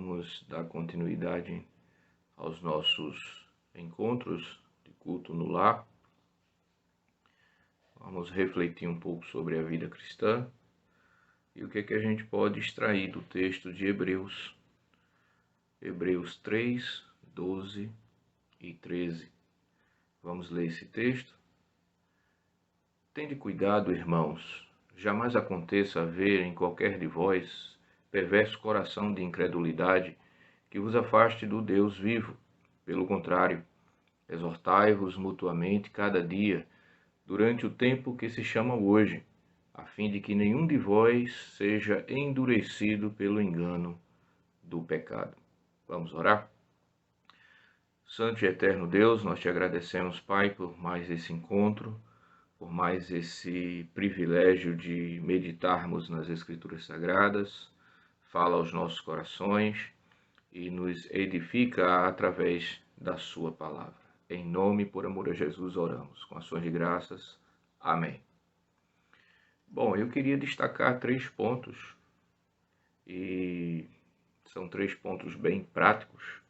Vamos dar continuidade aos nossos encontros de culto no lar. Vamos refletir um pouco sobre a vida cristã e o que a gente pode extrair do texto de Hebreus. Hebreus 3, 12 e 13. Vamos ler esse texto. Tende cuidado, irmãos, jamais aconteça haver em qualquer de vós perverso coração de incredulidade que vos afaste do Deus vivo. Pelo contrário, exortai-vos mutuamente cada dia, durante o tempo que se chama hoje, a fim de que nenhum de vós seja endurecido pelo engano do pecado. Vamos orar? Santo e eterno Deus, nós te agradecemos, Pai, por mais esse encontro, por mais esse privilégio de meditarmos nas Escrituras Sagradas. Fala aos nossos corações e nos edifica através da sua palavra. Em nome e por amor a Jesus oramos. Com ações de graças. Amém. Bom, eu queria destacar 3 pontos, e são 3 pontos bem práticos,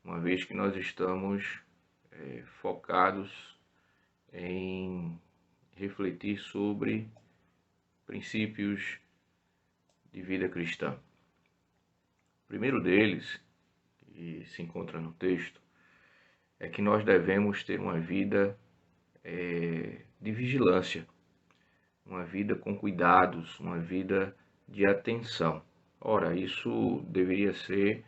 uma vez que nós estamos focados em refletir sobre princípios de vida cristã. O primeiro deles, que se encontra no texto, é que nós devemos ter uma vida de vigilância, uma vida com cuidados, uma vida de atenção. Ora, isso deveria ser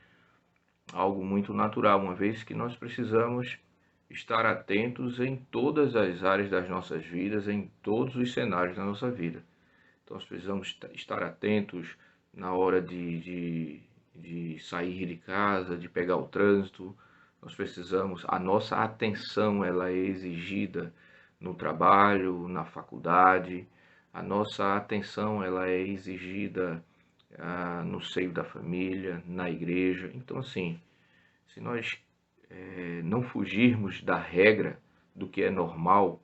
algo muito natural, uma vez que nós precisamos estar atentos em todas as áreas das nossas vidas, em todos os cenários da nossa vida. Então, nós precisamos estar atentos na hora de sair de casa, de pegar o trânsito. Nós precisamos, a nossa atenção ela é exigida no trabalho, na faculdade. A nossa atenção ela é exigida no seio da família, na igreja. Então, assim, se nós não fugirmos da regra do que é normal,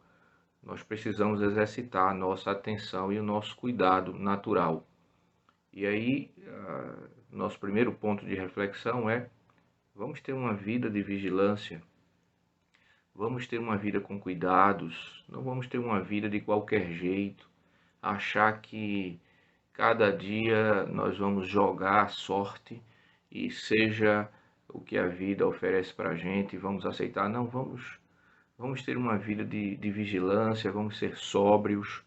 nós precisamos exercitar a nossa atenção e o nosso cuidado natural. E aí, nosso primeiro ponto de reflexão é: vamos ter uma vida de vigilância, vamos ter uma vida com cuidados, não vamos ter uma vida de qualquer jeito, achar que cada dia nós vamos jogar a sorte e seja o que a vida oferece para a gente, vamos aceitar. Não, vamos ter uma vida de vigilância, vamos ser sóbrios,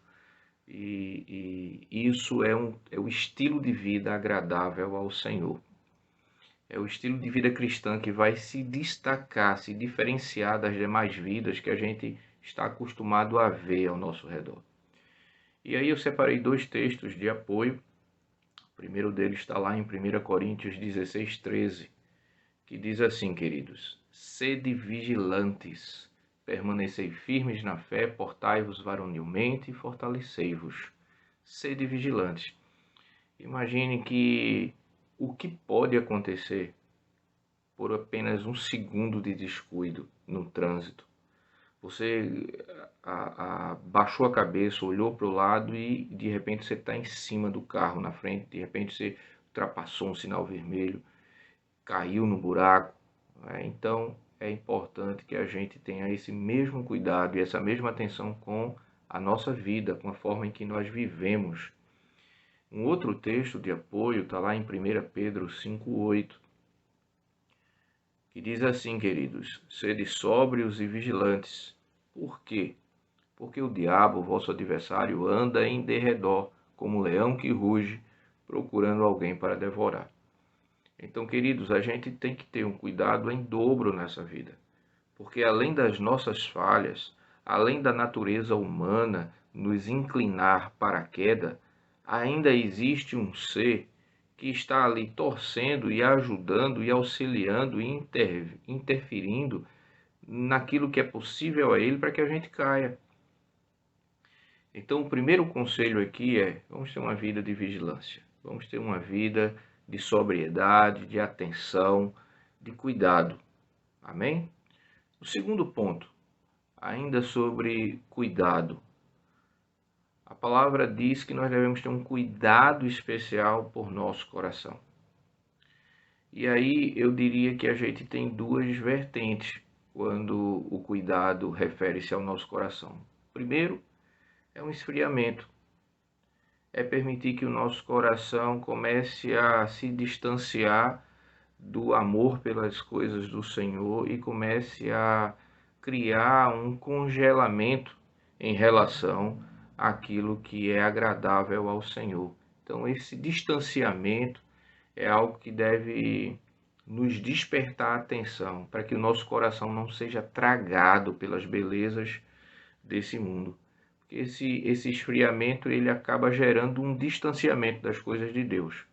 e isso é o estilo de vida agradável ao Senhor. É o estilo de vida cristã que vai se destacar, se diferenciar das demais vidas que a gente está acostumado a ver ao nosso redor. E aí eu separei 2 textos de apoio. O primeiro deles está lá em 1 Coríntios 16, 13, que diz assim, queridos: sede vigilantes, permanecei firmes na fé, portai-vos varonilmente e fortalecei-vos. Sede vigilantes. Imagine que o que pode acontecer por apenas 1 segundo de descuido no trânsito. Você baixou a cabeça, olhou para o lado e de repente você está em cima do carro na frente, de repente você ultrapassou um sinal vermelho, caiu no buraco. Então é importante que a gente tenha esse mesmo cuidado e essa mesma atenção com a nossa vida, com a forma em que nós vivemos. Um outro texto de apoio está lá em 1 Pedro 5,8, que diz assim, queridos: sede sóbrios e vigilantes. Por quê? Porque o diabo, vosso adversário, anda em derredor, como um leão que ruge, procurando alguém para devorar. Então, queridos, a gente tem que ter um cuidado em dobro nessa vida, porque além das nossas falhas, além da natureza humana nos inclinar para a queda, ainda existe um ser que está ali torcendo e ajudando e auxiliando e interferindo naquilo que é possível a ele para que a gente caia. Então, o primeiro conselho aqui é: vamos ter uma vida de vigilância, vamos ter uma vida de sobriedade, de atenção, de cuidado. Amém? O segundo ponto, ainda sobre cuidado. A palavra diz que nós devemos ter um cuidado especial por nosso coração. E aí eu diria que a gente tem duas vertentes quando o cuidado refere-se ao nosso coração. Primeiro, é um esfriamento. É permitir que o nosso coração comece a se distanciar do amor pelas coisas do Senhor e comece a criar um congelamento em relação àquilo que é agradável ao Senhor. Então, esse distanciamento é algo que deve nos despertar a atenção para que o nosso coração não seja tragado pelas belezas desse mundo. Porque esse esfriamento ele acaba gerando um distanciamento das coisas de Deus.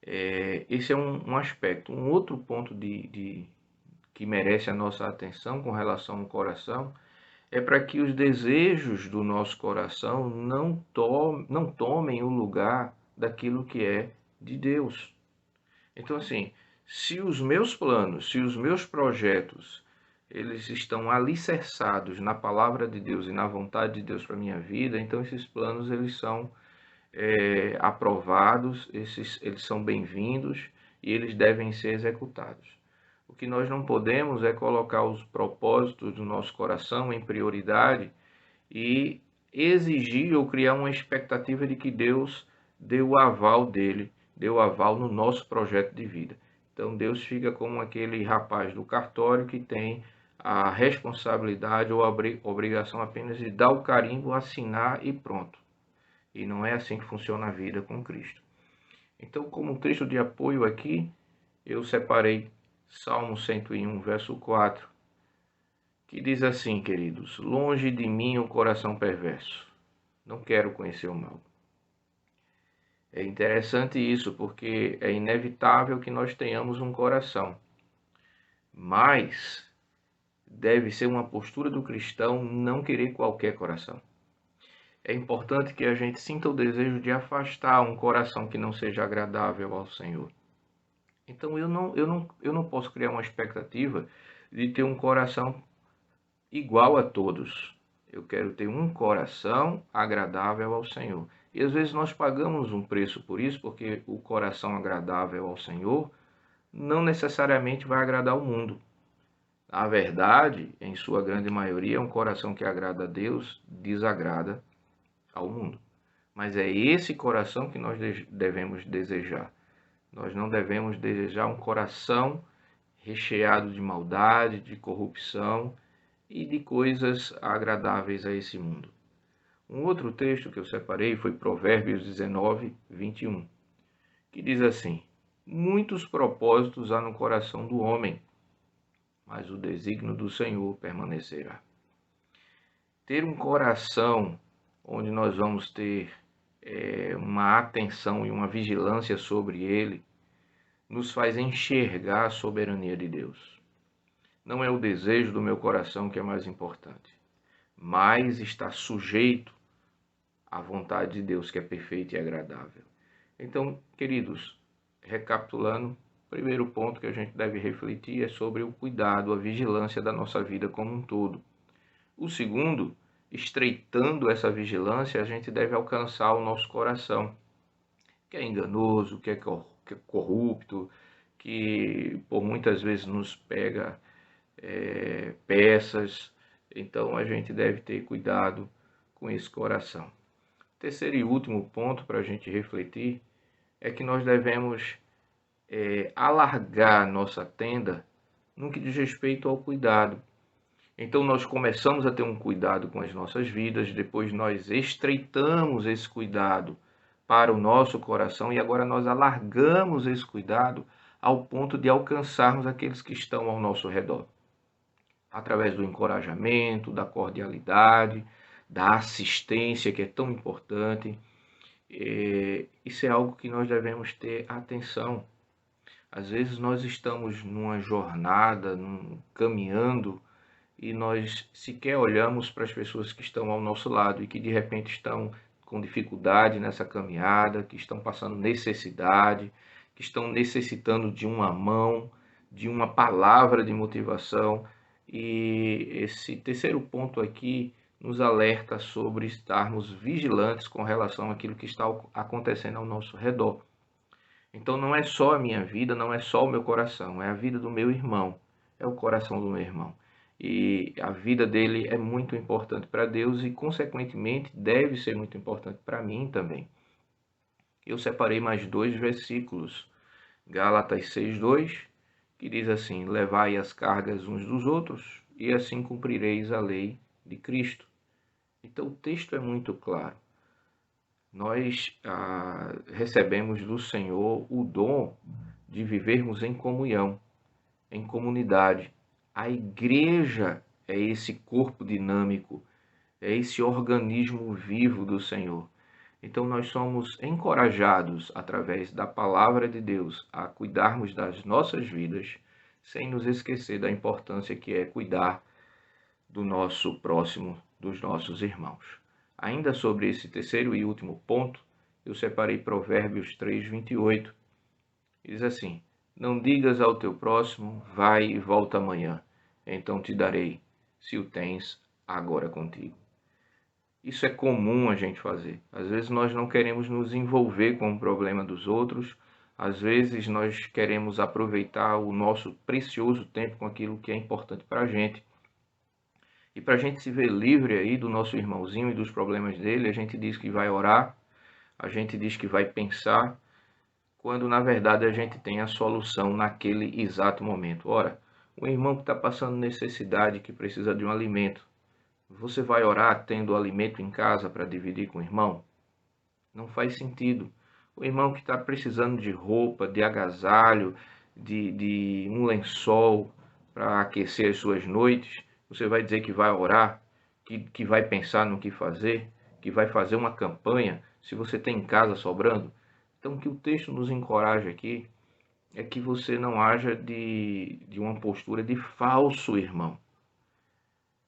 Esse é um aspecto. Um outro ponto que merece a nossa atenção com relação ao coração é para que os desejos do nosso coração não tomem o lugar daquilo que é de Deus. Então, assim, se os meus planos, se os meus projetos, eles estão alicerçados na palavra de Deus e na vontade de Deus para a minha vida, então esses planos eles são aprovados, eles são bem-vindos e eles devem ser executados. O que nós não podemos é colocar os propósitos do nosso coração em prioridade e exigir ou criar uma expectativa de que Deus dê o aval dele, dê o aval no nosso projeto de vida. Então Deus fica como aquele rapaz do cartório que tem a responsabilidade ou a obrigação apenas de dar o carimbo, assinar e pronto. E não é assim que funciona a vida com Cristo. Então, como texto de apoio aqui, eu separei Salmo 101, verso 4, que diz assim, queridos: longe de mim o coração perverso, não quero conhecer o mal. É interessante isso, porque é inevitável que nós tenhamos um coração, mas deve ser uma postura do cristão não querer qualquer coração. É importante que a gente sinta o desejo de afastar um coração que não seja agradável ao Senhor. Então eu não posso criar uma expectativa de ter um coração igual a todos. Eu quero ter um coração agradável ao Senhor. E às vezes nós pagamos um preço por isso, porque o coração agradável ao Senhor não necessariamente vai agradar o mundo. Na verdade, em sua grande maioria, um coração que agrada a Deus desagrada ao mundo. Mas é esse coração que nós devemos desejar. Nós não devemos desejar um coração recheado de maldade, de corrupção e de coisas agradáveis a esse mundo. Um outro texto que eu separei foi Provérbios 19, 21, que diz assim: muitos propósitos há no coração do homem, mas o desígnio do Senhor permanecerá. Ter um coração onde nós vamos ter uma atenção e uma vigilância sobre ele, nos faz enxergar a soberania de Deus. Não é o desejo do meu coração que é mais importante, mas está sujeito à vontade de Deus, que é perfeita e agradável. Então, queridos, recapitulando, o primeiro ponto que a gente deve refletir é sobre o cuidado, a vigilância da nossa vida como um todo. O segundo, estreitando essa vigilância, a gente deve alcançar o nosso coração, que é enganoso, que é corrupto, que por muitas vezes nos pega peças. Então a gente deve ter cuidado com esse coração. Terceiro e último ponto para a gente refletir é que nós devemos alargar nossa tenda no que diz respeito ao cuidado. Então nós começamos a ter um cuidado com as nossas vidas, depois nós estreitamos esse cuidado para o nosso coração e agora nós alargamos esse cuidado ao ponto de alcançarmos aqueles que estão ao nosso redor. Através do encorajamento, da cordialidade, da assistência, que é tão importante. Isso é algo que nós devemos ter atenção. Às vezes nós estamos numa jornada, caminhando, e nós sequer olhamos para as pessoas que estão ao nosso lado e que de repente estão com dificuldade nessa caminhada, que estão passando necessidade, que estão necessitando de uma mão, de uma palavra de motivação. E esse terceiro ponto aqui nos alerta sobre estarmos vigilantes com relação àquilo que está acontecendo ao nosso redor. Então não é só a minha vida, não é só o meu coração, é a vida do meu irmão, é o coração do meu irmão. E a vida dele é muito importante para Deus e, consequentemente, deve ser muito importante para mim também. Eu separei mais 2 versículos, Gálatas 6:2, que diz assim: levai as cargas uns dos outros, e assim cumprireis a lei de Cristo. Então o texto é muito claro. Nós recebemos do Senhor o dom de vivermos em comunhão, em comunidade. A igreja é esse corpo dinâmico, é esse organismo vivo do Senhor. Então nós somos encorajados através da palavra de Deus a cuidarmos das nossas vidas, sem nos esquecer da importância que é cuidar do nosso próximo, dos nossos irmãos. Ainda sobre esse terceiro e último ponto, eu separei Provérbios 3:28. Diz assim: não digas ao teu próximo, vai e volta amanhã, então te darei, se o tens agora contigo. Isso é comum a gente fazer. Às vezes nós não queremos nos envolver com o problema dos outros, às vezes nós queremos aproveitar o nosso precioso tempo com aquilo que é importante para a gente. E para a gente se ver livre aí do nosso irmãozinho e dos problemas dele, a gente diz que vai orar, a gente diz que vai pensar, quando na verdade a gente tem a solução naquele exato momento. Ora, o irmão que está passando necessidade, que precisa de um alimento, você vai orar tendo alimento em casa para dividir com o irmão? Não faz sentido. O irmão que está precisando de roupa, de agasalho, de um lençol para aquecer as suas noites, você vai dizer que vai orar, que vai pensar no que fazer, que vai fazer uma campanha, se você tem em casa sobrando? Então, o que o texto nos encoraja aqui é que você não haja de uma postura de falso irmão.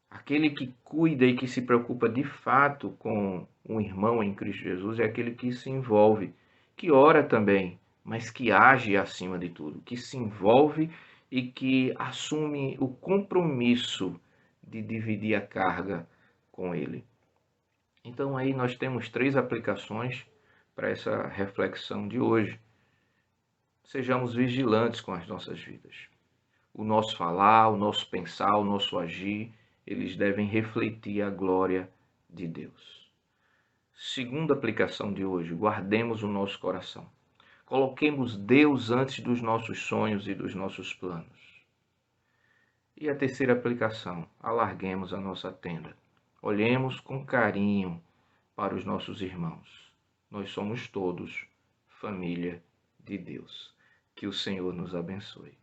Aquele que cuida e que se preocupa de fato com um irmão em Cristo Jesus é aquele que se envolve, que ora também, mas que age acima de tudo, que se envolve e que assume o compromisso de dividir a carga com ele. Então aí nós temos 3 aplicações para essa reflexão de hoje. Sejamos vigilantes com as nossas vidas. O nosso falar, o nosso pensar, o nosso agir, eles devem refletir a glória de Deus. Segunda aplicação de hoje: guardemos o nosso coração. Coloquemos Deus antes dos nossos sonhos e dos nossos planos. E a terceira aplicação: alarguemos a nossa tenda. Olhemos com carinho para os nossos irmãos. Nós somos todos família de Deus. Que o Senhor nos abençoe.